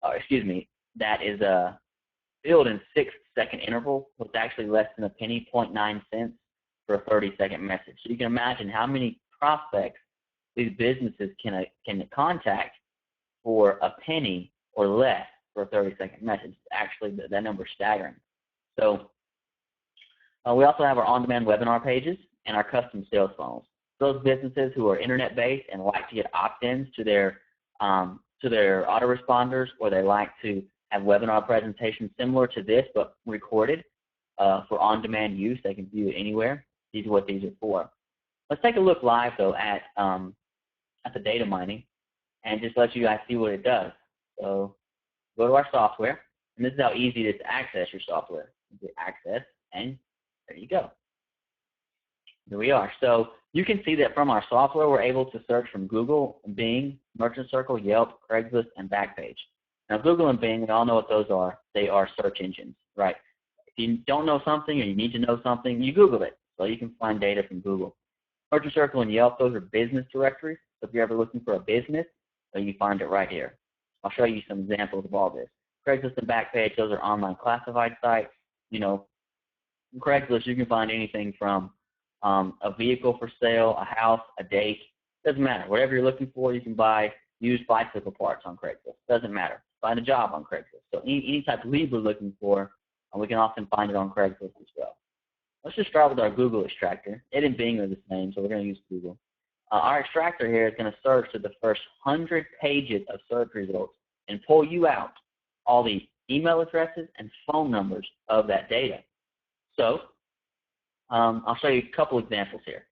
excuse me, that is billed in 6-second intervals. So it's actually less than a penny, 0.9 cents for a 30-second message. So you can imagine how many prospects these businesses can contact for a penny or less for a 30-second message. Actually, that number is staggering. So we also have our on-demand webinar pages and our custom sales funnels. Those businesses who are internet-based and like to get opt-ins to their autoresponders, or they like to have webinar presentations similar to this but recorded for on-demand use, they can view it anywhere. These are what these are for. Let's take a look live though at the data mining and just let you guys see what it does. So go to our software, and this is how easy it is to access your software. You get access, and there you go. Here we are. So you can see that from our software, we're able to search from Google, Bing, Merchant Circle, Yelp, Craigslist, and Backpage. Now, Google and Bing, we all know what those are. They are search engines, right? If you don't know something or you need to know something, you Google it. So you can find data from Google. Merchant Circle and Yelp, those are business directories. So if you're ever looking for a business, you find it right here. I'll show you some examples of all this. Craigslist and Backpage, those are online classified sites. You know, in Craigslist, you can find anything from a vehicle for sale, a house, a date. Doesn't matter. Whatever you're looking for, you can buy used bicycle parts on Craigslist. Doesn't matter. Find a job on Craigslist. So any type of lead we're looking for, we can often find it on Craigslist as well. Let's just start with our Google extractor. It and Bing are the same, so we're going to use Google. Our extractor here is going to search to the first 100 pages of search results and pull you out all the email addresses and phone numbers of that data. So I'll show you a couple examples here.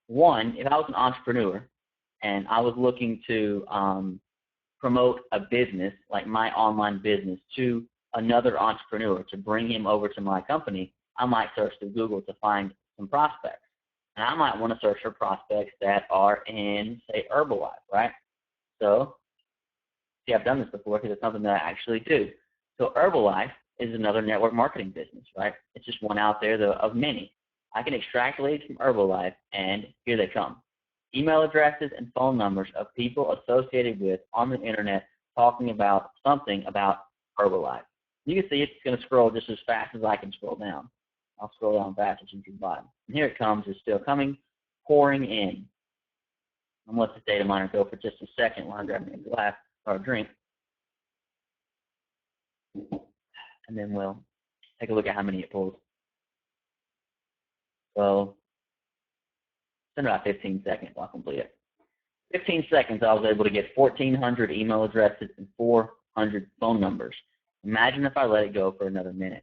One, if I was an entrepreneur and I was looking to promote a business, like my online business, to another entrepreneur to bring him over to my company, I might search through Google to find some prospects. And I might want to search for prospects that are in, say, Herbalife, right? So, see, I've done this before because it's something that I actually do. So Herbalife is another network marketing business, right? It's just one out there of many. I can extract leads from Herbalife, and here they come. Email addresses and phone numbers of people associated with on the internet talking about something about Herbalife. You can see it's going to scroll just as fast as I can scroll down. I'll scroll down fast as you can bottom. And here it comes. It's still coming, pouring in. I'm going to let this data miner go for just a second while I grab a glass or a drink. And then we'll take a look at how many it pulls. So it's in about 15 seconds. I'll complete it. 15 seconds, I was able to get 1,400 email addresses and 400 phone numbers. Imagine if I let it go for another minute.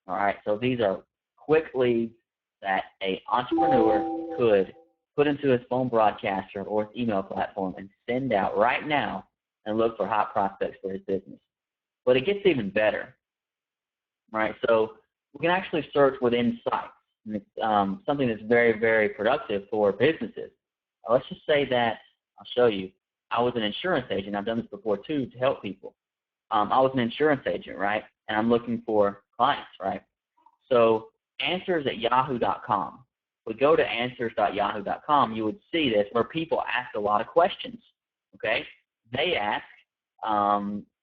All right, so these are quick leads that an entrepreneur could put into his phone broadcaster or his email platform and send out right now and look for hot prospects for his business. But it gets even better. All right, so we can actually search within sites. And it's something that's very, very productive for businesses. Let's just say that, I'll show you, I was an insurance agent. I've done this before too to help people. I was an insurance agent, right? And I'm looking for clients, right? So answers@yahoo.com. If we go to answers.yahoo.com, you would see this where people ask a lot of questions, okay? They ask,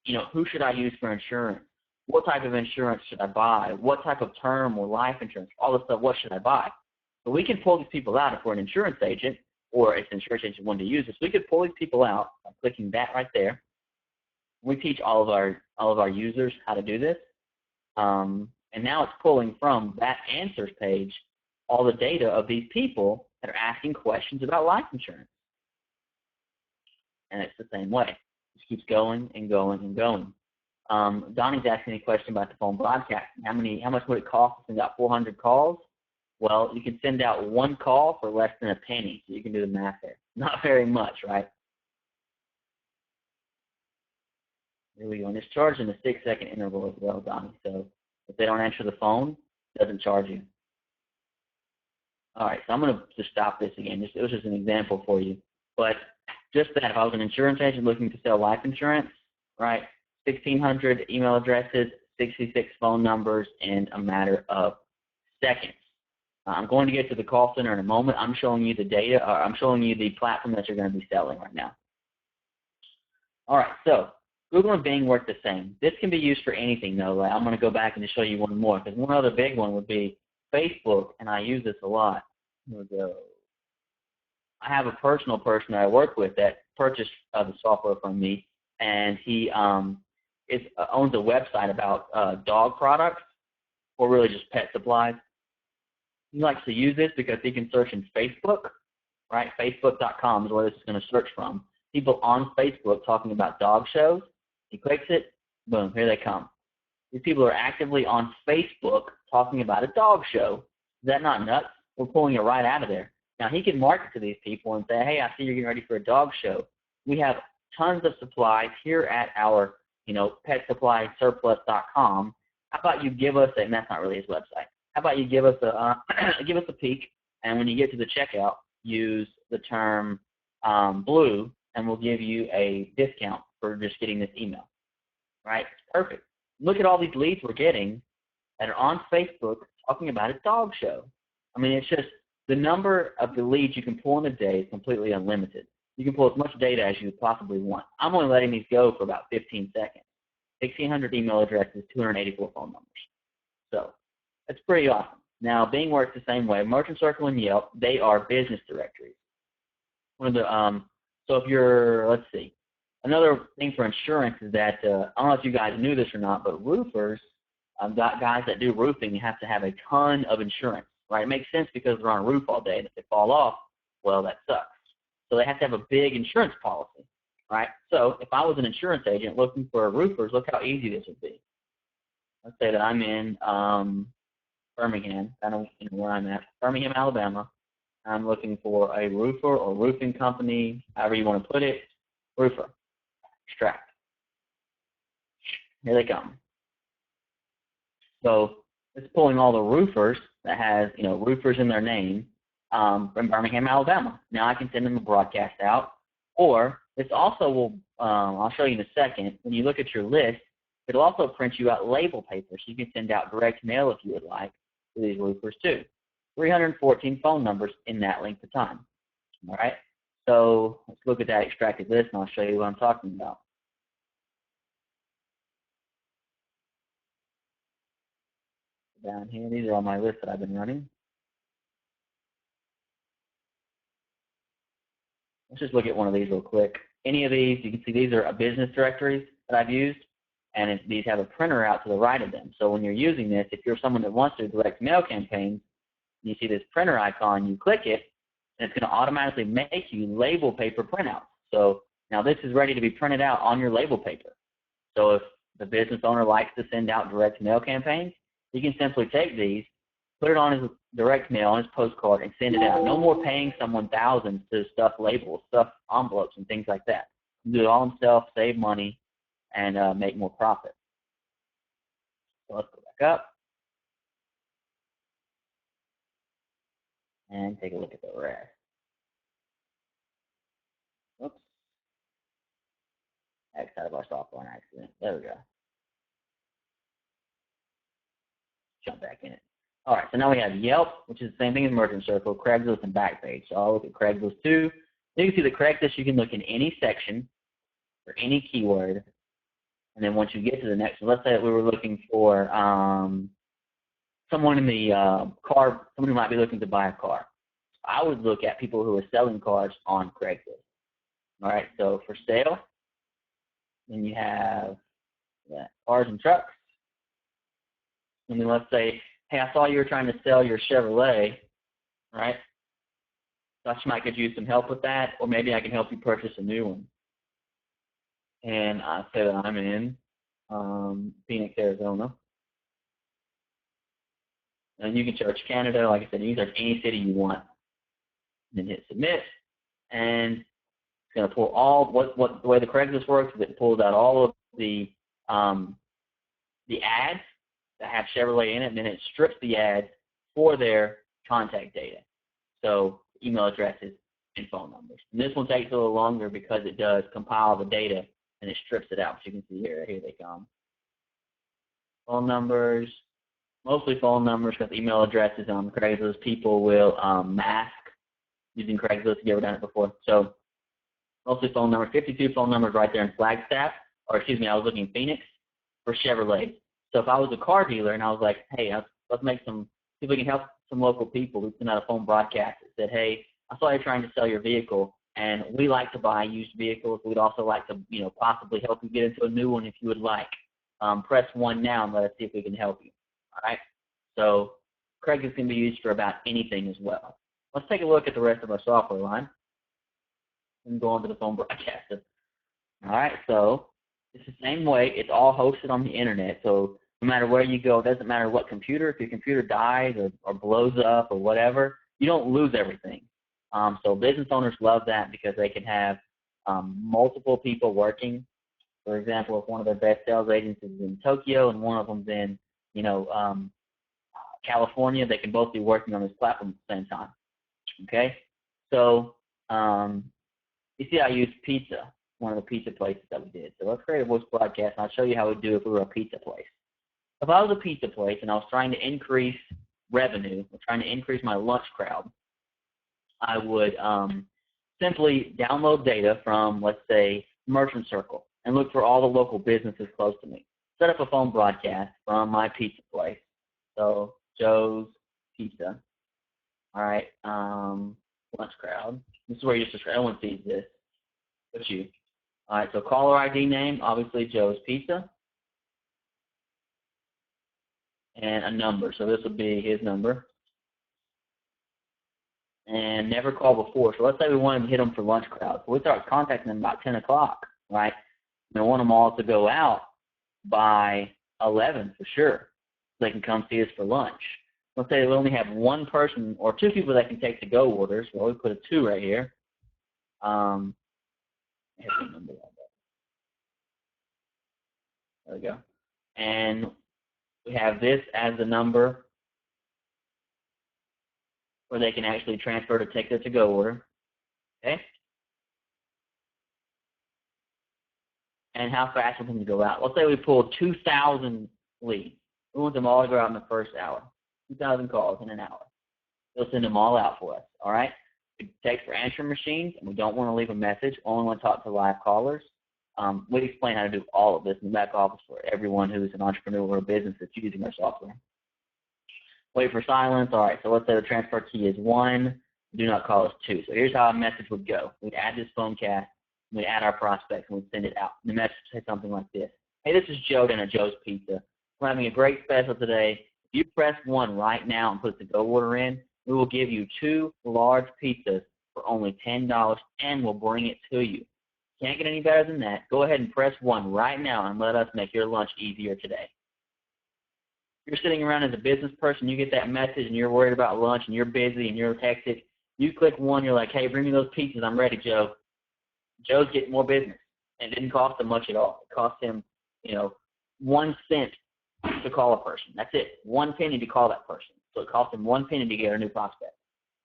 you know, who should I use for insurance? What type of insurance should I buy? What type of term or life insurance? All this stuff, what should I buy? So we can pull these people out if we're an insurance agent or if an insurance agent wanted to use this. We could pull these people out by clicking that right there. We teach all of our users how to do this. And now it's pulling from that answers page all the data of these people that are asking questions about life insurance. And it's the same way. It just keeps going and going and going. Donnie's asking a question about the phone broadcast. How much would it cost to send out 400 calls? Well, you can send out one call for less than a penny, so you can do the math there. Not very much, right? Here we go. And it's charged in a 6-second interval as well, Donnie. So if they don't answer the phone, it doesn't charge you. All right, so I'm going to just stop this again. It was just an example for you. But just that, if I was an insurance agent looking to sell life insurance, right, 1,600 email addresses, 66 phone numbers in a matter of seconds. I'm going to get to the call center in a moment. I'm showing you the data, or I'm showing you the platform that you're going to be selling right now. All right, so Google and Bing work the same. This can be used for anything, though. Like, I'm going to go back and just show you one more, because one other big one would be Facebook, and I use this a lot. Here we go. I have a personal person that I work with that purchased the software from me, and he owns a website about dog products, or really just pet supplies. He likes to use this because he can search in Facebook, right? Facebook.com is where this is going to search from. People on Facebook talking about dog shows. He clicks it, boom, here they come. These people are actively on Facebook talking about a dog show. Is that not nuts? We're pulling it right out of there. Now, he can market to these people and say, hey, I see you're getting ready for a dog show. We have tons of supplies here at our, petsupplysurplus.com. How about you give us, and that's not really his website. How about you give us a peek, and when you get to the checkout, use the term blue, and we'll give you a discount for just getting this email. Right? It's perfect. Look at all these leads we're getting that are on Facebook talking about a dog show. I mean, it's just the number of the leads you can pull in a day is completely unlimited. You can pull as much data as you possibly want. I'm only letting these go for about 15 seconds. 1,600 email addresses, 284 phone numbers. So that's pretty awesome. Now, Bing works the same way. Merchant Circle and Yelp, they are business directories. One of the so if you're, let's see, another thing for insurance is that I don't know if you guys knew this or not, but roofers, guys that do roofing, you have to have a ton of insurance, right? It makes sense because they're on a roof all day, and if they fall off, well, that sucks. So they have to have a big insurance policy, right? So if I was an insurance agent looking for roofers, look how easy this would be. Let's say that I'm in Birmingham, kind of where I'm at, Birmingham, Alabama. I'm looking for a roofer or roofing company, however you want to put it, roofer, extract. Here they come. So it's pulling all the roofers that has, roofers in their name from Birmingham, Alabama. Now I can send them a broadcast out, or this also will, I'll show you in a second, when you look at your list, it'll also print you out label paper, so you can send out direct mail if you would like to these roofers too. 314 phone numbers in that length of time. All right, so let's look at that extracted list, and I'll show you what I'm talking about. Down here, these are all my lists that I've been running. Let's just look at one of these real quick. Any of these, you can see these are business directories that I've used, and these have a printer out to the right of them. So when you're using this, if you're someone that wants to do direct mail campaigns, you see this printer icon, you click it, and it's going to automatically make you label paper printouts. So now this is ready to be printed out on your label paper. So if the business owner likes to send out direct mail campaigns, he can simply take these, put it on his direct mail, on his postcard, and send it out. No more paying someone thousands to stuff labels, stuff envelopes, and things like that. He can do it all himself, save money, and make more profit. So let's go back up and take a look at the rest. Oops. X out of our software on accident. There we go. Jump back in it. All right, so now we have Yelp, which is the same thing as Merchant Circle, Craigslist, and Backpage. So I'll look at Craigslist too. You can see the Craigslist, you can look in any section for any keyword. And then once you get to the next one, let's say that we were looking for someone in the car, someone who might be looking to buy a car. I would look at people who are selling cars on Craigslist. All right, so for sale, then you have cars and trucks. And then let's say, hey, I saw you were trying to sell your Chevrolet, right? Thought you might could use some help with that, or maybe I can help you purchase a new one. And I say that I'm in Phoenix, Arizona. And you can search Canada, like I said, you can search any city you want. And then hit submit, and it's going to pull all the way the Craigslist works is it pulls out all of the ads that have Chevrolet in it, and then it strips the ads for their contact data. So email addresses and phone numbers. And this one takes a little longer because it does compile the data and it strips it out. So you can see here they come. Phone numbers, mostly phone numbers, because email addresses on Craigslist, people will mask using Craigslist if you've ever done it before. So mostly phone numbers, 52 phone numbers right there in Flagstaff. or excuse me, I was looking in Phoenix for Chevrolet. So if I was a car dealer and I was like, hey, let's make some, see if we can help some local people, we sent out a phone broadcast that said, hey, I saw you're trying to sell your vehicle, and we like to buy used vehicles. We'd also like to, possibly help you get into a new one if you would like. Press 1 now and let us see if we can help you. All right? So Craigslist can be used for about anything as well. Let's take a look at the rest of our software line and go on to the phone broadcaster. All right, so it's the same way. It's all hosted on the internet. So no matter where you go, it doesn't matter what computer. If your computer dies or blows up or whatever, you don't lose everything. So business owners love that because they can have multiple people working. For example, if one of their best sales agents is in Tokyo and one of them's in, California, they can both be working on this platform at the same time. Okay? So you see I used pizza, one of the pizza places that we did. So let's create a voice broadcast, and I'll show you how we do if we were a pizza place. If I was a pizza place and I was trying to increase revenue, or trying to increase my lunch crowd, I would simply download data from, let's say, Merchant Circle and look for all the local businesses close to me. Set up a phone broadcast from my pizza place. So Joe's Pizza. All right, lunch crowd. This is where you subscribe. Everyone sees this, but you. All right, so caller ID name, obviously Joe's Pizza, and a number. So this would be his number. And never called before. So let's say we wanted to hit them for lunch crowd. So we start contacting them about 10 o'clock, right? And we want them all to go out by 11 for sure, so they can come see us for lunch. Let's say we only have one person or two people that can take to-go orders. Well, we put a 2 right here. There we go. And we have this as the number where they can actually transfer to take their to-go order. Okay? And how fast we can go out. Let's say we pulled 2,000 leads. We want them all to go out in the first hour. 2,000 calls in an hour. They'll send them all out for us. All right? It takes for answering machines, and we don't want to leave a message. Only want to talk to live callers. We explain how to do all of this in the back office for everyone who's an entrepreneur or a business that's using our software. Wait for silence. All right, so let's say the transfer key is 1. Do not call us 2. So here's how a message would go. We'd add this phone cast. We'd add our prospects, and we'd send it out. And the message would say something like this. Hey, this is Joe down at Joe's Pizza. We're having a great special today. If you press 1 right now and put the go order in, we will give you 2 large pizzas for only $10, and we'll bring it to you. Can't get any better than that. Go ahead and press 1 right now and let us make your lunch easier today. You're sitting around as a business person, you get that message and you're worried about lunch and you're busy and you're hectic. You click 1, you're like, hey, bring me those pizzas, I'm ready, Joe. Joe's getting more business. And it didn't cost him much at all. It cost him, 1 cent to call a person. That's it. 1 penny to call that person. So it cost him 1 penny to get a new prospect.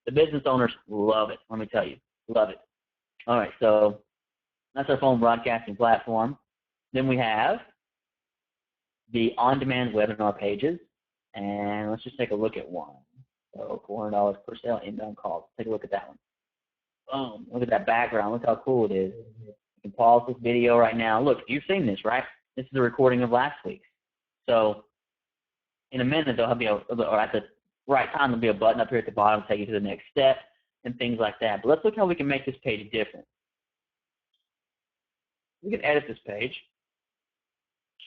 The business owners love it, let me tell you. Love it. All right, so that's our phone broadcasting platform. Then we have the on-demand webinar pages, and let's just take a look at one. So $400 per sale, inbound calls. Take a look at that one. Boom. Look at that background. Look how cool it is. You can pause this video right now. Look, you've seen this, right? This is a recording of last week's. So in a minute, there'll be or at the right time, there'll be a button up here at the bottom to take you to the next step and things like that. But let's look how we can make this page different. We can edit this page,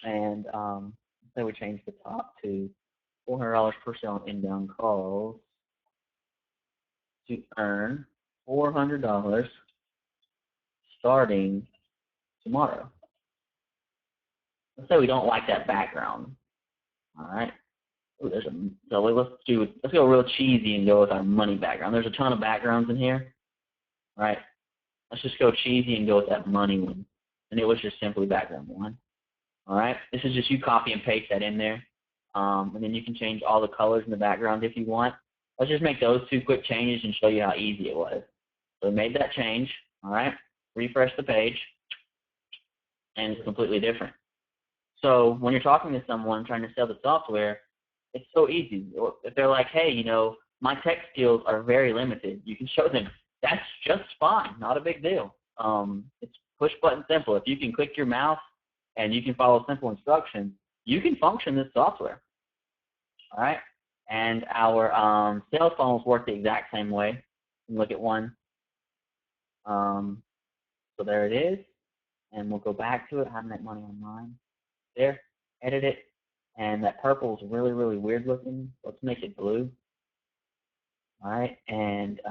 and say we change the top to $400 per sale on inbound calls to earn $400 starting tomorrow. Let's say we don't like that background. All right. Ooh, so let's go real cheesy and go with our money background. There's a ton of backgrounds in here. All right. Let's just go cheesy and go with that money one. And it was just simply background 1. All right. This is just you copy and paste that in there. And then you can change all the colors in the background if you want. Let's just make those 2 quick changes and show you how easy it was. So we made that change. All right. Refresh the page. And it's completely different. So when you're talking to someone trying to sell the software, it's so easy. If they're like, hey, my tech skills are very limited, you can show them that's just fine, not a big deal. It's push button simple. If you can click your mouse and you can follow simple instructions, you can function this software. All right, and our sales funnels work the exact same way. Look at one. So there it is, and we'll go back to it. How to make money online. There, edit it, and that purple is really, really weird looking. Let's make it blue. All right, and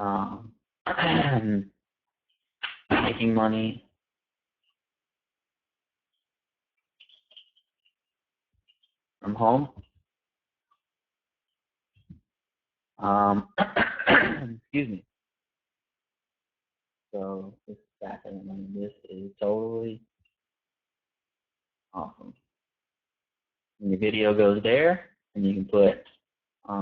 making money from home. Excuse me. So this is fascinating. This is totally awesome. And the video goes there, and you can put, I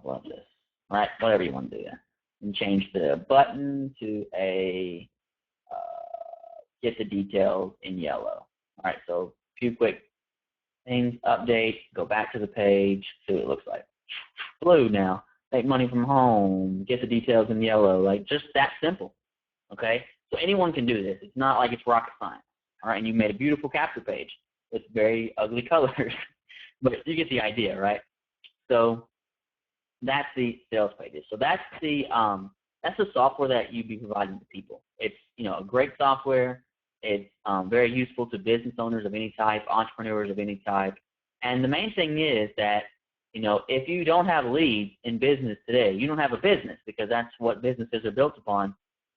love this. All right, whatever you want to do there. And change the button to a get the details in yellow. All right, so a few quick things, update, go back to the page, see what it looks like. Blue now, make money from home, get the details in yellow, like just that simple, okay? So anyone can do this. It's not like it's rocket science, all right? And you made a beautiful capture page with very ugly colors, but you get the idea, right? So that's the sales pages. So that's the software that you'd be providing to people. It's, you know, a great software. It's very useful to business owners of any type, entrepreneurs of any type. And the main thing is that, you know, if you don't have leads in business today, you don't have a business, because that's what businesses are built upon,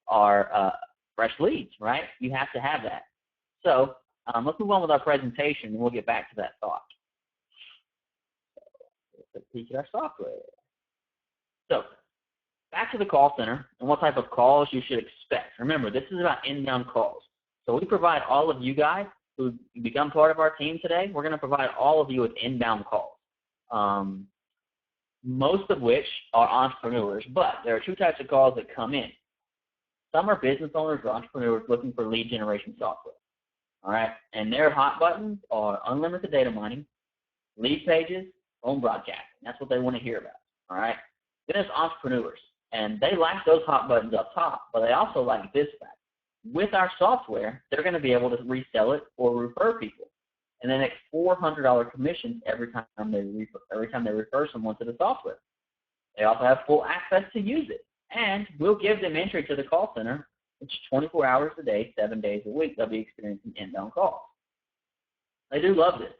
are fresh leads, right? You have to have that. So let's move on with our presentation, and we'll get back to that thought. Let's peek at our software. So back to the call center and what type of calls you should expect. Remember, this is about inbound calls. So we provide all of you guys who become part of our team today, we're going to provide all of you with inbound calls, most of which are entrepreneurs, but there are two types of calls that come in. Some are business owners or entrepreneurs looking for lead generation software, all right? And their hot buttons are unlimited data mining, lead pages, phone broadcasting. That's what they want to hear about, all right? Then there's entrepreneurs, and they like those hot buttons up top, but they also like this fact. With our software, they're going to be able to resell it or refer people, and they make $400 commissions every time they refer someone to the software. They also have full access to use it, and we'll give them entry to the call center, which is 24 hours a day, 7 days a week. They'll be experiencing inbound calls. They do love this.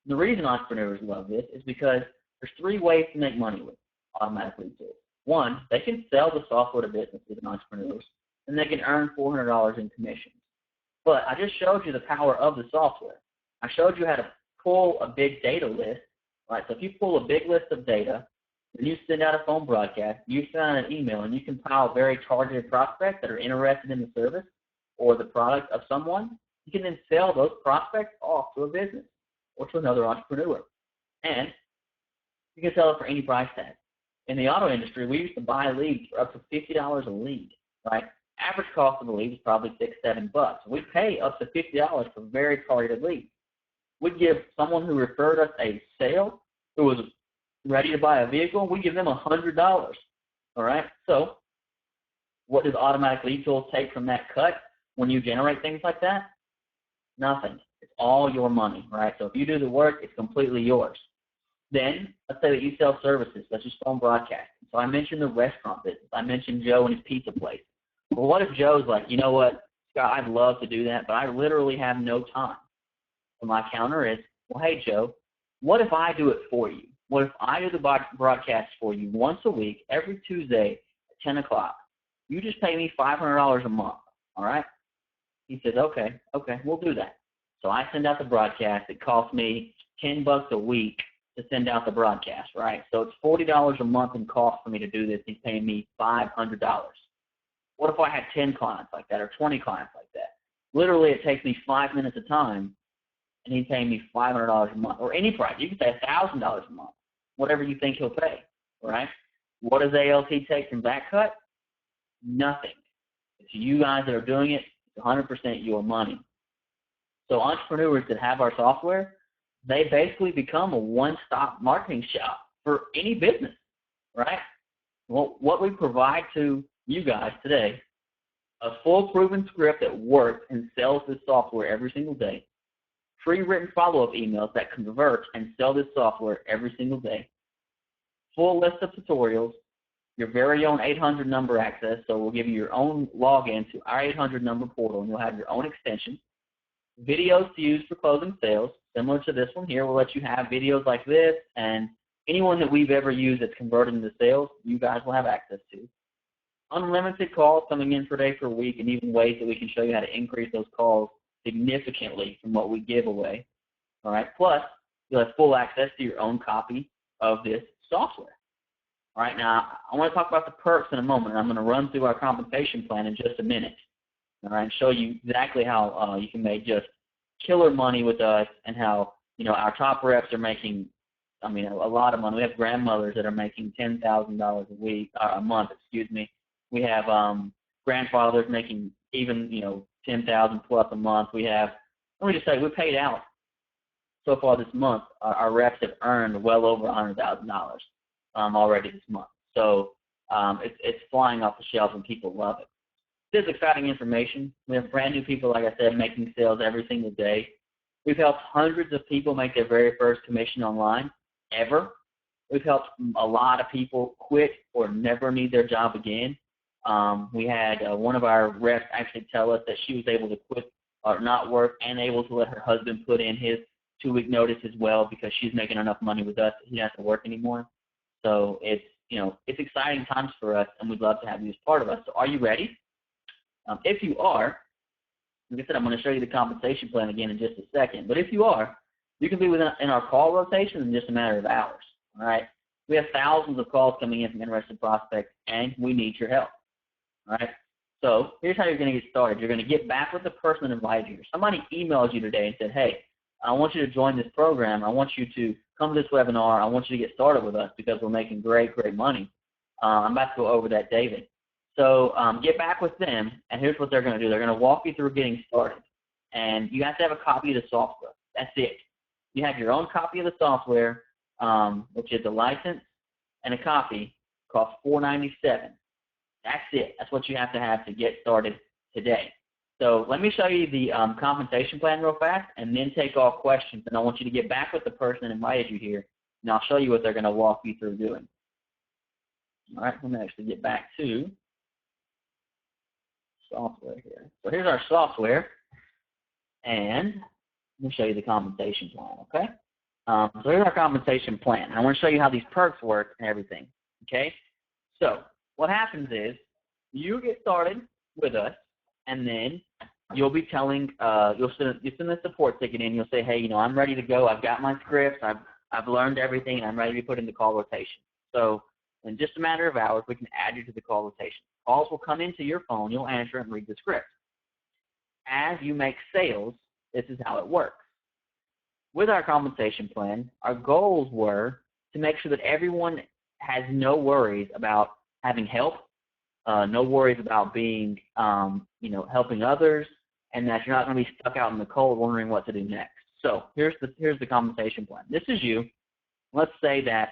The reason entrepreneurs love this is because there's 3 ways to make money with automatic lead tools. One, they can sell the software to businesses and entrepreneurs, and they can earn $400 in commissions. But I just showed you the power of the software. I showed you how to pull a big data list, right? So if you pull a big list of data, and you send out a phone broadcast, you send out an email, and you compile very targeted prospects that are interested in the service or the product of someone, you can then sell those prospects off to a business or to another entrepreneur. And you can sell it for any price tag. In the auto industry, we used to buy leads for up to $50 a lead, right? Average cost of a lead is probably $6, $7. We'd pay up to $50 for very targeted leads. We'd give someone who referred us a sale, who was ready to buy a vehicle, we give them $100. All right. So, what does automatic lead tools take from that cut when you generate things like that? Nothing. It's all your money, right? So if you do the work, it's completely yours. Then let's say that you sell services such as phone broadcasting. So I mentioned the restaurant business. I mentioned Joe and his pizza place. Well, what if Joe's like, you know what, Scott, I'd love to do that, but I literally have no time. So my counter is, well, hey, Joe, what if I do it for you? What if I do the broadcast for you once a week, every Tuesday at 10 o'clock? You just pay me $500 a month, all right? He says, okay, we'll do that. So I send out the broadcast. It costs me $10 a week to send out the broadcast, right? So it's $40 a month in cost for me to do this. He's paying me $500. What if I had 10 clients like that or 20 clients like that? Literally, it takes me 5 minutes of time, and he's paying me $500 a month, or any price. You can say $1,000 a month, whatever you think he'll pay, right? What does ALT take from that cut? Nothing. It's you guys that are doing it. It's 100% your money. So entrepreneurs that have our software, they basically become a one-stop marketing shop for any business, right? Well, what we provide to you guys today a full proven script that works and sells this software every single day, free written follow-up emails that convert and sell this software every single day, full list of tutorials, your very own 800 number access, so we'll give you your own login to our 800 number portal, and you'll have your own extension, videos to use for closing sales, similar to this one here. We'll let you have videos like this, and anyone that we've ever used that's converted into sales, you guys will have access to. Unlimited calls coming in per day per week, and even ways that we can show you how to increase those calls significantly from what we give away. All right. Plus, you'll have full access to your own copy of this software. All right. Now, I want to talk about the perks in a moment. I'm going to run through our compensation plan in just a minute. All right, and show you exactly how you can make just killer money with us, and how, you know, our top reps are making, I mean, a lot of money. We have grandmothers that are making $10,000 a month. Excuse me. We have grandfathers making even, you know, $10,000 plus a month. We have, let me just say, we paid out so far this month. Our reps have earned well over $100,000 already this month. So it's flying off the shelves, and people love it. This is exciting information. We have brand new people, like I said, making sales every single day. We've helped hundreds of people make their very first commission online ever. We've helped a lot of people quit or never need their job again. We had one of our reps actually tell us that she was able to quit or not work, and able to let her husband put in his 2-week notice as well, because she's making enough money with us that he doesn't have to work anymore. So it's, you know, it's exciting times for us, and we'd love to have you as part of us. So are you ready? If you are, like I said, I'm going to show you the compensation plan again in just a second. But if you are, you can be in our call rotation in just a matter of hours. All right. We have thousands of calls coming in from interested prospects, and we need your help. All right. So here's how you're going to get started. You're going to get back with the person that invited you. Somebody emailed you today and said, hey, I want you to join this program. I want you to come to this webinar. I want you to get started with us because we're making great, great money. I'm about to go over that, David. So get back with them, and here's what they're going to do. They're going to walk you through getting started. And you have to have a copy of the software. That's it. You have your own copy of the software, which is a license and a copy, costs $497. That's it. That's what you have to get started today. So let me show you the compensation plan real fast, and then take all questions. And I want you to get back with the person that invited you here, and I'll show you what they're going to walk you through doing. All right, let me actually get back to software here. So here's our software, and let me show you the compensation plan, okay? So here's our compensation plan. I want to show you how these perks work and everything, okay? So what happens is you get started with us, and then you'll be telling, you'll send a support ticket in. You'll say, hey, you know, I'm ready to go. I've got my scripts. I've learned everything, and I'm ready to be put into call rotation. So in just a matter of hours, we can add you to the call rotation. Calls will come into your phone. You'll answer and read the script. As you make sales, this is how it works. With our compensation plan, our goals were to make sure that everyone has no worries about having help, no worries about being, you know, helping others, and that you're not going to be stuck out in the cold wondering what to do next. So here's the compensation plan. This is you. Let's say that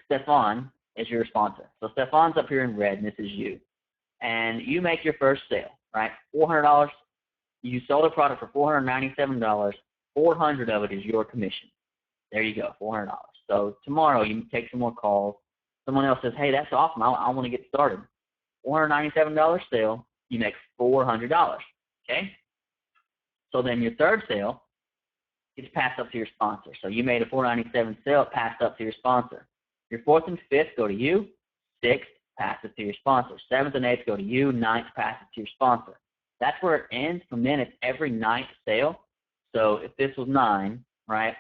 Stefan is your sponsor. So Stefan's up here in red, and this is you. And you make your first sale, right? $400. You sold a product for $497. $400 of it is your commission. There you go, $400. So tomorrow you take some more calls. Someone else says, hey, that's awesome. I want to get started. $497 sale, you make $400. Okay? So then your third sale gets passed up to your sponsor. So you made a $497 sale, passed up to your sponsor. Your fourth and fifth go to you. Sixth, pass it to your sponsor. Seventh and eighth go to you. Ninth, pass it to your sponsor. That's where it ends. From then, it's every ninth sale. So if this was 9, right,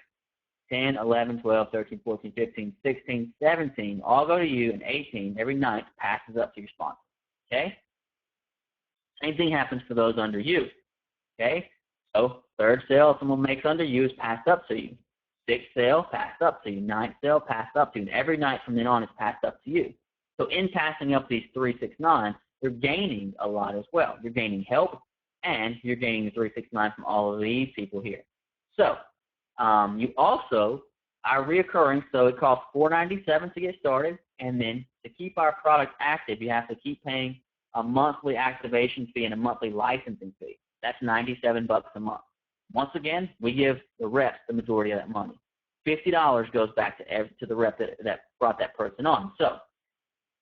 10, 11, 12, 13, 14, 15, 16, 17, all go to you, and 18, every ninth passes up to your sponsor. Okay? Same thing happens for those under you. Okay? So third sale someone makes under you is passed up to you. Sixth sale, passed up to you. Ninth sale, passed up to you. And every night from then on is passed up to you. So in passing up these 3, 6, 9, you're gaining a lot as well. You're gaining help, and you're gaining the 3, 6, 9 from all of these people here. So you also are reoccurring, so it costs $497 to get started, and then to keep our product active, you have to keep paying a monthly activation fee and a monthly licensing fee. That's $97 a month. Once again, we give the reps the majority of that money. $50 goes back to the rep that brought that person on. So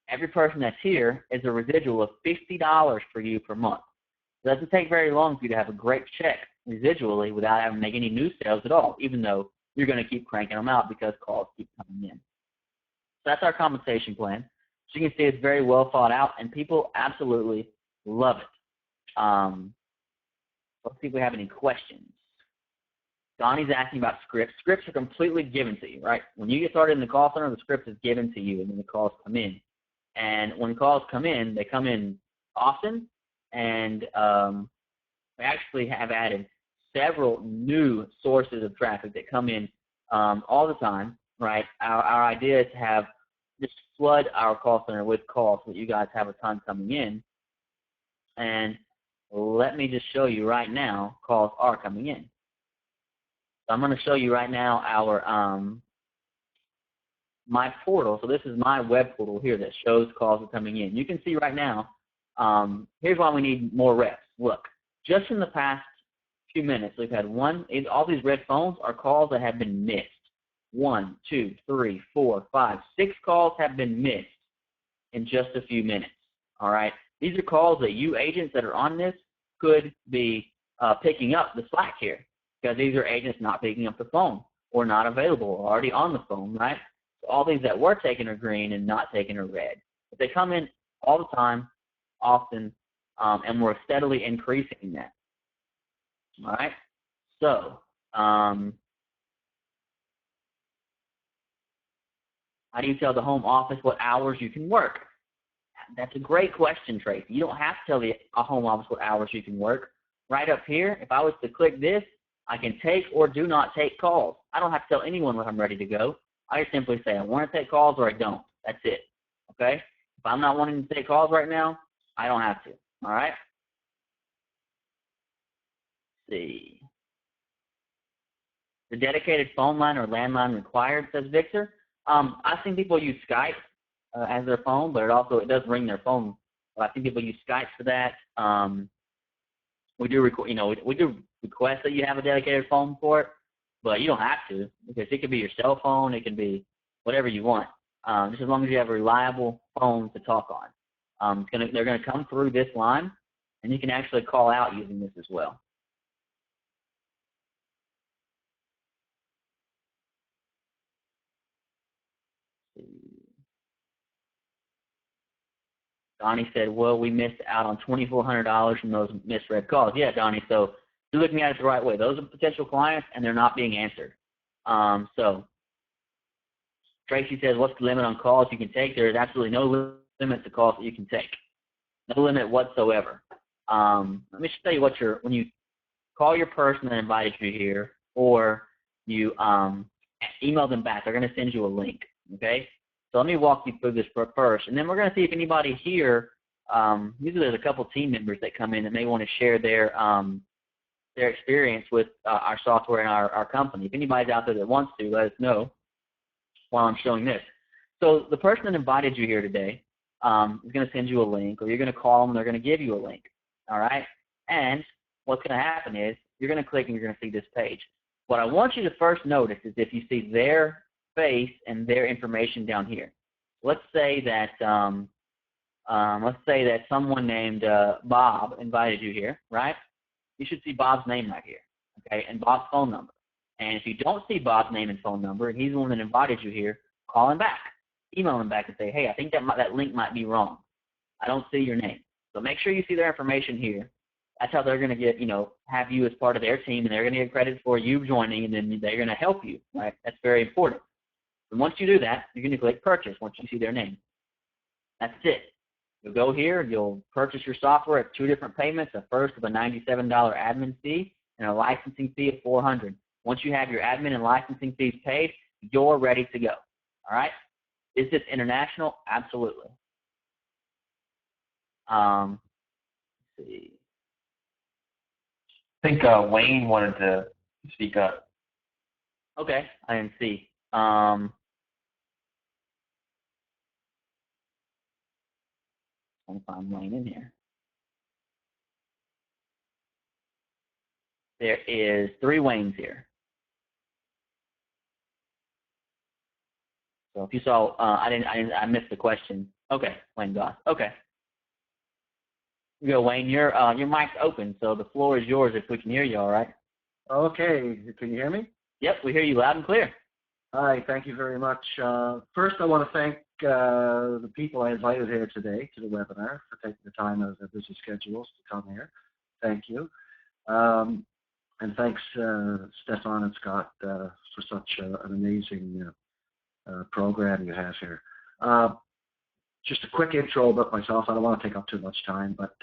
every person that's here is a residual of $50 for you per month. It doesn't take very long for you to have a great check residually without having to make any new sales at all, even though you're going to keep cranking them out because calls keep coming in. So that's our compensation plan. So you can see it's very well thought out, and people absolutely love it. Let's see if we have any questions. Donnie's asking about scripts. Scripts are completely given to you, right? When you get started in the call center, the script is given to you, and then the calls come in. And when calls come in, they come in often, and we actually have added several new sources of traffic that come in all the time, right? Our idea is to have just flood our call center with calls so that you guys have a ton coming in. And let me just show you right now, calls are coming in. So I'm going to show you right now our my portal. So this is my web portal here that shows calls are coming in. You can see right now, here's why we need more reps. Look, just in the past few minutes, we've had all these red phones are calls that have been missed. 1, 2, 3, 4, 5, 6 calls have been missed in just a few minutes. All right. These are calls that you agents that are on this could be picking up the slack here, because these are agents not picking up the phone or not available or already on the phone, right? So all these that were taken are green and not taken are red. But they come in all the time, often, and we're steadily increasing that. All right. So how do you tell the home office what hours you can work? That's a great question, Tracy. You don't have to tell the home office what hours you can work. Right up here, if I was to click this, I can take or do not take calls. I don't have to tell anyone when I'm ready to go. I just simply say I want to take calls or I don't. That's it. Okay? If I'm not wanting to take calls right now, I don't have to. All right? Let's see. The dedicated phone line or landline required, says Victor. I've seen people use Skype as their phone, but it does ring their phone. I've seen people use Skype for that. We do request that you have a dedicated phone for it, but you don't have to, because it could be your cell phone, it can be whatever you want, just as long as you have a reliable phone to talk on. They're gonna come through this line, and you can actually call out using this as well. Donnie said, well, we missed out on $2,400 from those misread calls. Yeah, Donnie, so you're looking at it the right way. Those are potential clients, and they're not being answered. So Tracy says, what's the limit on calls you can take? There is absolutely no limit to calls that you can take. No limit whatsoever. Let me just tell you when you call your person that invited you here, or you email them back, they're going to send you a link, okay? So let me walk you through this first, and then we're going to see if anybody here, usually there's a couple team members that come in that may want to share their experience with our software and our company. If anybody's out there that wants to, let us know while I'm showing this. So the person that invited you here today is going to send you a link, or you're going to call them and they're going to give you a link, all right? And what's going to happen is you're going to click and you're going to see this page. What I want you to first notice is if you see their face and their information down here. Let's say that someone named Bob invited you here, right? You should see Bob's name right here, okay, and Bob's phone number. And if you don't see Bob's name and phone number, and he's the one that invited you here, call him back, email him back, and say, hey, I think that link might be wrong. I don't see your name. So make sure you see their information here. That's how they're going to get, have you as part of their team, and they're going to get credit for you joining, and then they're going to help you, right? That's very important. And once you do that, you're going to click purchase once you see their name. That's it. You'll go here, you'll purchase your software at 2 different payments, a first of a $97 admin fee and a licensing fee of $400. Once you have your admin and licensing fees paid, you're ready to go. All right? Is this international? Absolutely. Let's see. I think Wayne wanted to speak up. Okay, I didn't see. Trying to find Wayne in here. There is 3 Waynes here. So if you saw, I missed the question. Okay, Wayne Goss. Okay. Go, Wayne. Your mic's open, so the floor is yours if we can hear you. All right. Okay, can you hear me? Yep, we hear you loud and clear. Hi, thank you very much. First, I want to thank the people I invited here today to the webinar for taking the time out of their busy schedules to come here. Thank you. And thanks, Stefan and Scott, for such an amazing program you have here. Just a quick intro about myself. I don't want to take up too much time, but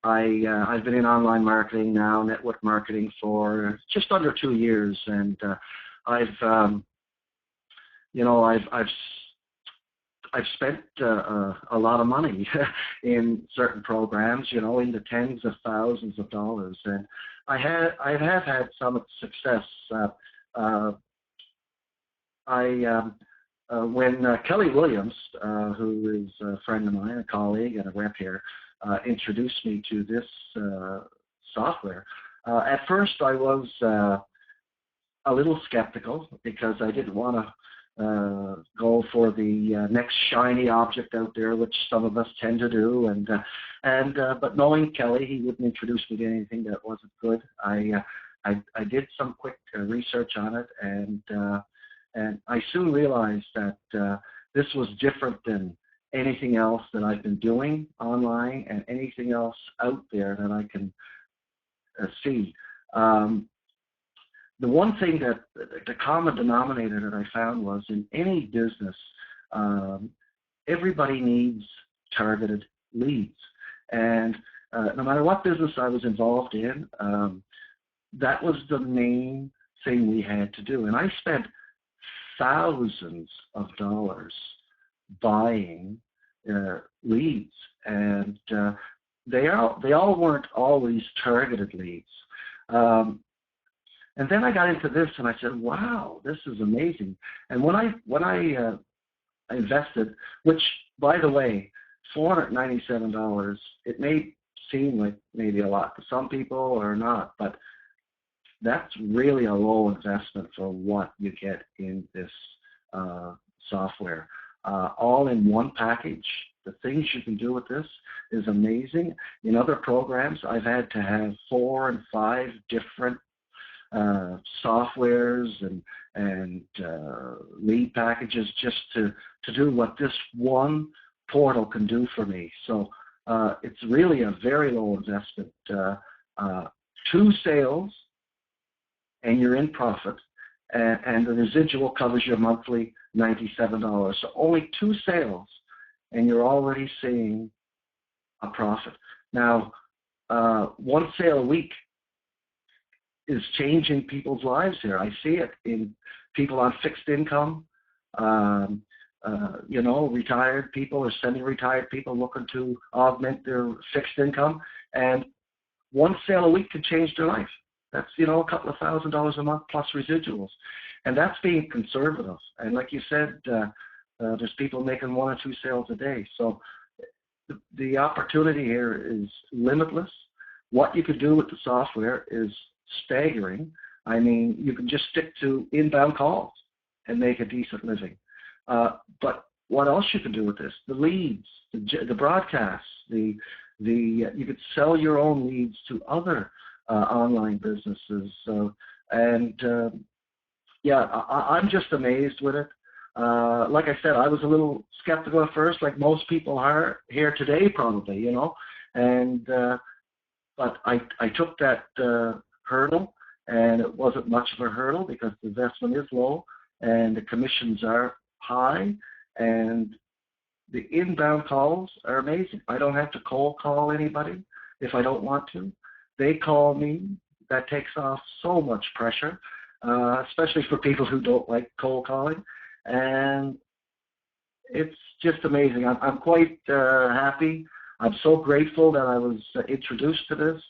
I've been in online marketing now, network marketing, for just under 2 years, and I've spent a lot of money in certain programs, in the tens of thousands of dollars, and I have had some success. When Kelly Williams, who is a friend of mine, a colleague, and a rep here, introduced me to this software, at first I was a little skeptical because I didn't want to go for the next shiny object out there, which some of us tend to do. But knowing Kelly, he wouldn't introduce me to anything that wasn't good. I did some quick research on it, and I soon realized that this was different than anything else that I've been doing online and anything else out there that I can see. The one thing that the common denominator that I found was in any business, everybody needs targeted leads. And no matter what business I was involved in, that was the main thing we had to do. And I spent thousands of dollars buying leads, and they all weren't always targeted leads. And then I got into this, and I said, "Wow, this is amazing." And when I invested, which, by the way, $497, it may seem like maybe a lot to some people or not, but that's really a low investment for what you get in this software. All in one package. The things you can do with this is amazing. In other programs, I've had to have 4 and 5 different softwares and lead packages just to do what this one portal can do for me. So it's really a very low investment. 2 sales, and you're in profit, and the residual covers your monthly $97. So only 2 sales, and you're already seeing a profit. Now, 1 sale a week is changing people's lives here. I see it in people on fixed income, retired people or semi-retired people looking to augment their fixed income, and 1 sale a week can change their life. That's, a couple of $1,000s a month plus residuals. And that's being conservative. And like you said, there's people making 1 or 2 sales a day. So the opportunity here is limitless. What you could do with the software is staggering. I mean, you can just stick to inbound calls and make a decent living. But what else you can do with this? The leads, the broadcasts, you could sell your own leads to other online businesses. I'm just amazed with it. Like I said, I was a little skeptical at first, like most people are here today, probably, but I took that hurdle, and it wasn't much of a hurdle because the investment is low and the commissions are high, and the inbound calls are amazing. I don't have to cold call anybody if I don't want to. They call me. That takes off so much pressure, especially for people who don't like cold calling. And it's just amazing. I'm quite happy. I'm so grateful that I was introduced to this.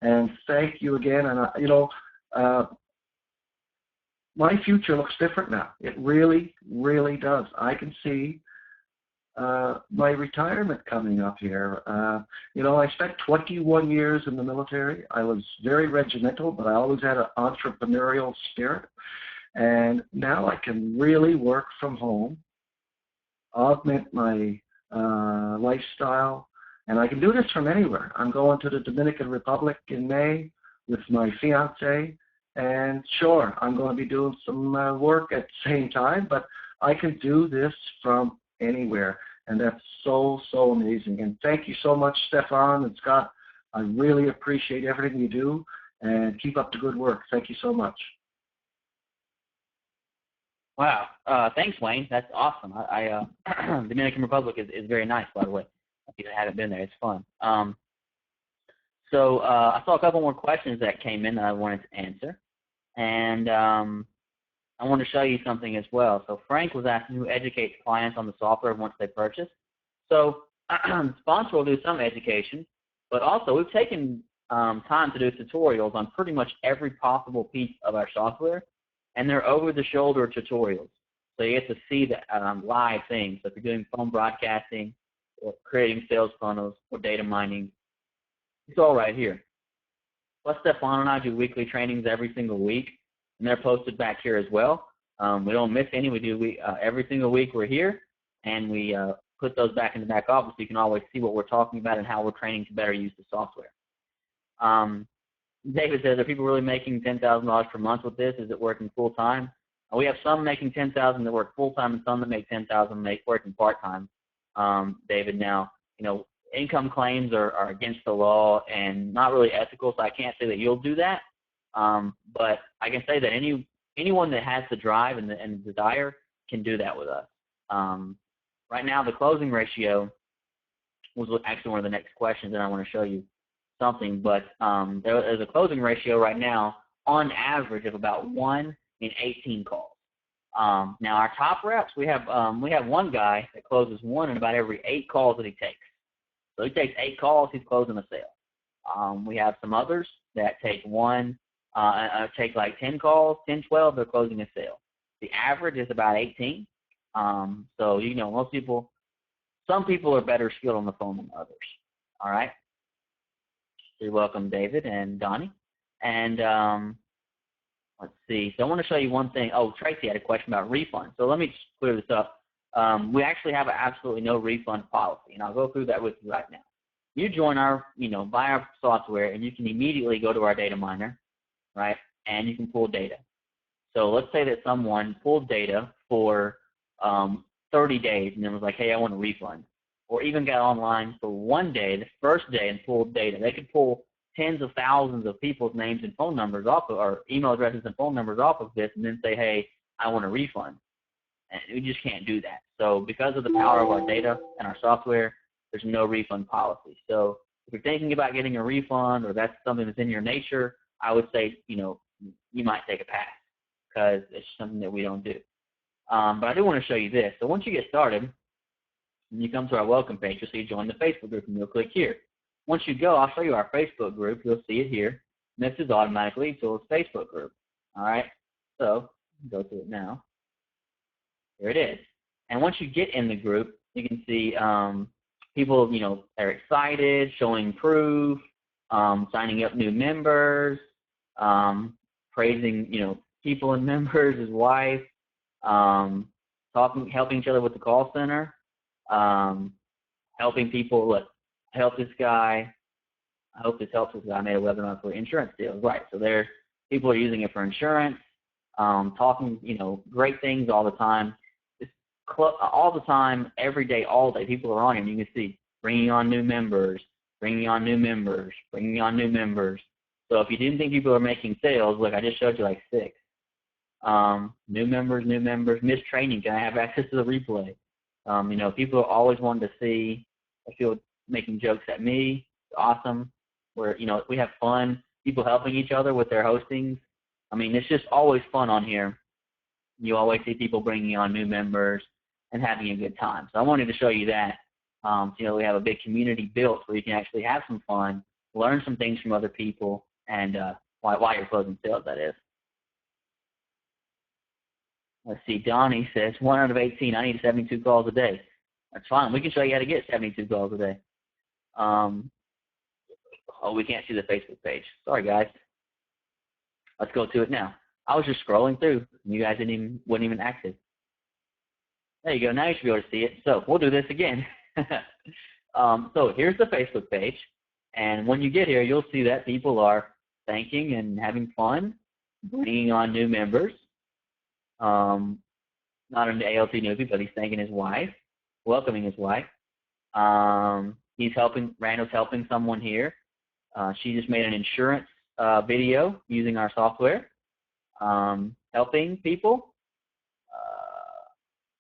And thank you again. And, my future looks different now. It really, really does. I can see my retirement coming up here. You know, I spent 21 years in the military. I was very regimental, but I always had an entrepreneurial spirit. And now I can really work from home, augment my lifestyle, and I can do this from anywhere. I'm going to the Dominican Republic in May with my fiance, and sure, I'm going to be doing some work at the same time, but I can do this from anywhere, and that's so, so amazing. And thank you so much, Stefan and Scott. I really appreciate everything you do, and keep up the good work. Thank you so much. Wow. Thanks, Wayne. That's awesome. Dominican Republic is very nice, by the way. If you haven't been there, it's fun. So I saw a couple more questions that came in that I wanted to answer. And I want to show you something as well. So Frank was asking who educates clients on the software once they purchase. So Sponsor will do some education, but also we've taken time to do tutorials on pretty much every possible piece of our software, and they're over-the-shoulder tutorials. So you get to see the live things. So if you're doing phone broadcasting or creating sales funnels or data mining, it's all right here. Plus, Stefan and I do weekly trainings every single week, and they're posted back here as well. We don't miss any. We do every single week we're here, and we put those back in the back office so you can always see what we're talking about and how we're training to better use the software. David says, are people really making $10,000 per month with this? Is it working full-time? We have some making $10,000 that work full-time and some that make $10,000 working part-time, David. Now, you know, income claims are against the law and not really ethical, so I can't say that you'll do that. But I can say that anyone that has the drive and the desire can do that with us. Right now, the closing ratio was actually one of the next questions, and I want to show you something. But there's a closing ratio right now on average of about 1 in 18 calls. Now, our top reps, we have one guy that closes 1 in about every 8 calls that he takes. So he takes 8 calls, he's closing a sale. We have some others that take take like 10 calls, 10, 12, they're closing a sale. The average is about 18. So, you know, some people are better skilled on the phone than others. All right? You're welcome, David and Donnie. And let's see. So I want to show you one thing. Oh, Tracy had a question about refunds. So let me just clear this up. We actually have absolutely no refund policy, and I'll go through that with you right now. You join buy our software, and you can immediately go to our data miner, right, and you can pull data. So let's say that someone pulled data for 30 days and then was like, hey, I want a refund, or even got online for 1 day, the first day, and pulled data. They could pull tens of thousands of people's names and phone numbers off of, or email addresses and phone numbers off of this, and then say, hey, I want a refund. And we just can't do that. So because of the power of our data and our software, there's no refund policy. So if you're thinking about getting a refund, or that's something that's in your nature, I would say, you might take a pass, because it's something that we don't do. But I do want to show you this. So once you get started, and you come to our welcome page, you'll see join the Facebook group, and you'll click here. Once you go, I'll show you our Facebook group. You'll see it here. And this is automatically to its Facebook group. All right? So go to it now. Here it is. And once you get in the group, you can see people, are excited, showing proof, signing up new members, praising, people and members, his wife, helping each other with the call center, helping people, help this guy. I hope this helps this guy. I made a webinar for insurance deals. Right. So there's people are using it for insurance, talking, great things all the time. All the time, every day, all day, people are on here. And you can see bringing on new members, bringing on new members, bringing on new members. So if you didn't think people are making sales, look, I just showed you like 6. New members, missed training. Can I have access to the replay? People are always wanting to see. I feel making jokes at me. It's awesome. Where we have fun. People helping each other with their hostings. I mean, it's just always fun on here. You always see people bringing on new members and having a good time. So I wanted to show you that. We have a big community built where you can actually have some fun, learn some things from other people, and while you're closing sales, that is. Let's see, Donnie says, 1 out of 18, I need 72 calls a day. That's fine. We can show you how to get 72 calls a day. Oh, we can't see the Facebook page. Sorry, guys. Let's go to it now. I was just scrolling through. You guys weren't even active. There you go. Now you should be able to see it. So we'll do this again. So here's the Facebook page. And when you get here, you'll see that people are thanking and having fun, bringing on new members. Not an ALT newbie, but he's thanking his wife, welcoming his wife. Randall's helping someone here. She just made an insurance video using our software, helping people,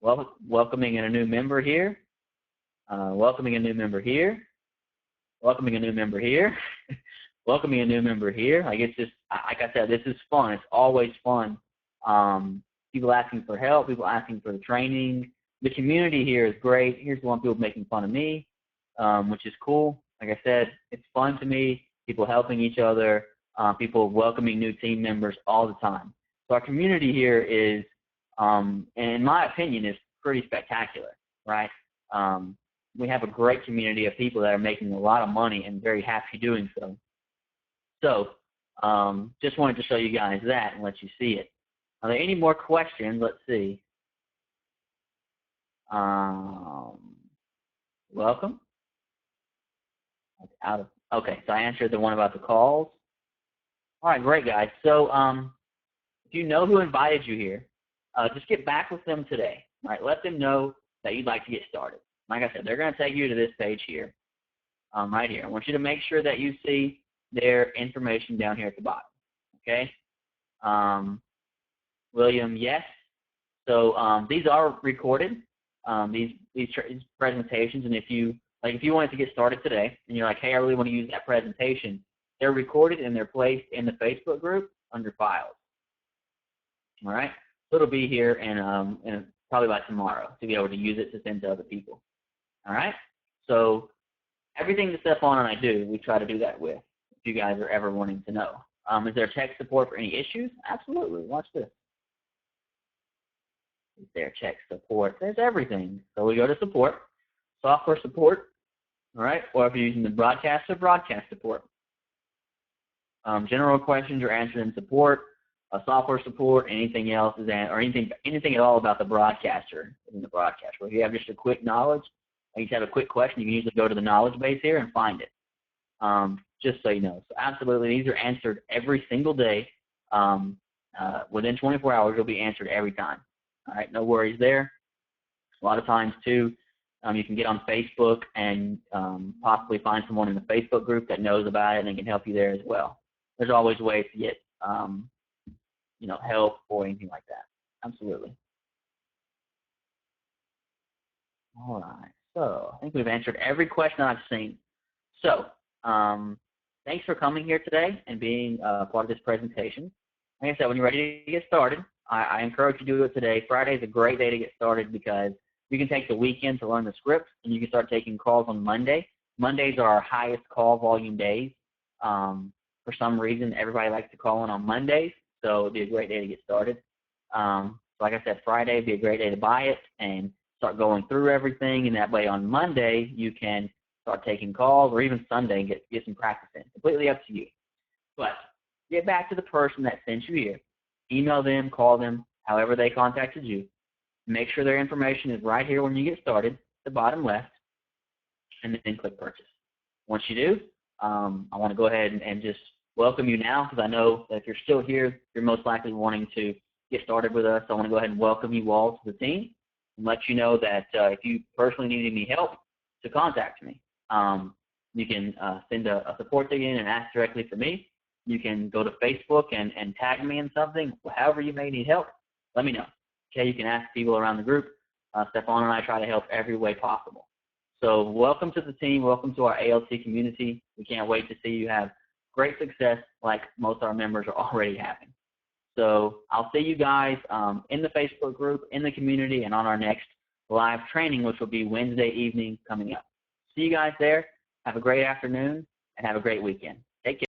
welcoming a new member here, welcoming a new member here, welcoming a new member here, welcoming a new member here. Like, it's just, like I said, this is fun. It's always fun. People asking for help, people asking for the training. The community here is great. Here's the one people making fun of me, which is cool. Like I said, it's fun to me. People helping each other, people welcoming new team members all the time. So our community here is, in my opinion, is pretty spectacular, right? We have a great community of people that are making a lot of money and very happy doing so. So just wanted to show you guys that and let you see it. Are there any more questions? Let's see. Welcome. Okay, so I answered the one about the calls. All right, great, guys. So if you know who invited you here, just get back with them today. All right, let them know that you'd like to get started. Like I said, they're going to take you to this page here, right here. I want you to make sure that you see their information down here at the bottom, okay? William, yes. So these are recorded, these presentations, and if you wanted to get started today and you're like, hey, I really want to use that presentation, they're recorded and they're placed in the Facebook group under files. All right, so it'll be here and probably by tomorrow to be able to use it to send to other people. All right, so everything that Stephon and I do, we try to do that with. If you guys are ever wanting to know, is there tech support for any issues? Absolutely. Watch this. Is there tech support? There's everything. So we go to support, software support, all right, or if you're using the broadcast support. General questions are answered in support. Software support, anything else is or anything at all about the broadcaster in the broadcast. Or if you have just a quick knowledge, you just have a quick question, you can usually go to the knowledge base here and find it. Just so you know. So absolutely, these are answered every single day. Within 24 hours, you'll be answered every time. All right, no worries there. A lot of times too, you can get on Facebook and possibly find someone in the Facebook group that knows about it and they can help you there as well. There's always ways to get help or anything like that. Absolutely. All right. So I think we've answered every question I've seen. So thanks for coming here today and being part of this presentation. Like I said, when you're ready to get started, I encourage you to do it today. Friday is a great day to get started because you can take the weekend to learn the script and you can start taking calls on Monday. Mondays are our highest call volume days. For some reason, everybody likes to call in on Mondays, so it'd be a great day to get started. Like I said, Friday would be a great day to buy it and start going through everything, and that way on Monday you can start taking calls, or even Sunday and get some practice in. Completely up to you. But get back to the person that sent you here. Email them, call them, however they contacted you. Make sure their information is right here when you get started, the bottom left, and then click purchase. Once you do, I want to go ahead and just welcome you now, because I know that if you're still here, you're most likely wanting to get started with us. I want to go ahead and welcome you all to the team and let you know that if you personally need any help, to contact me. You can send a support ticket and ask directly for me. You can go to Facebook and tag me in something. However you may need help, let me know. Okay, you can ask people around the group. Stephon and I try to help every way possible. So welcome to the team. Welcome to our ALT community. We can't wait to see you have great success like most of our members are already having. So I'll see you guys in the Facebook group, in the community, and on our next live training, which will be Wednesday evening coming up. See you guys there. Have a great afternoon and have a great weekend. Take care.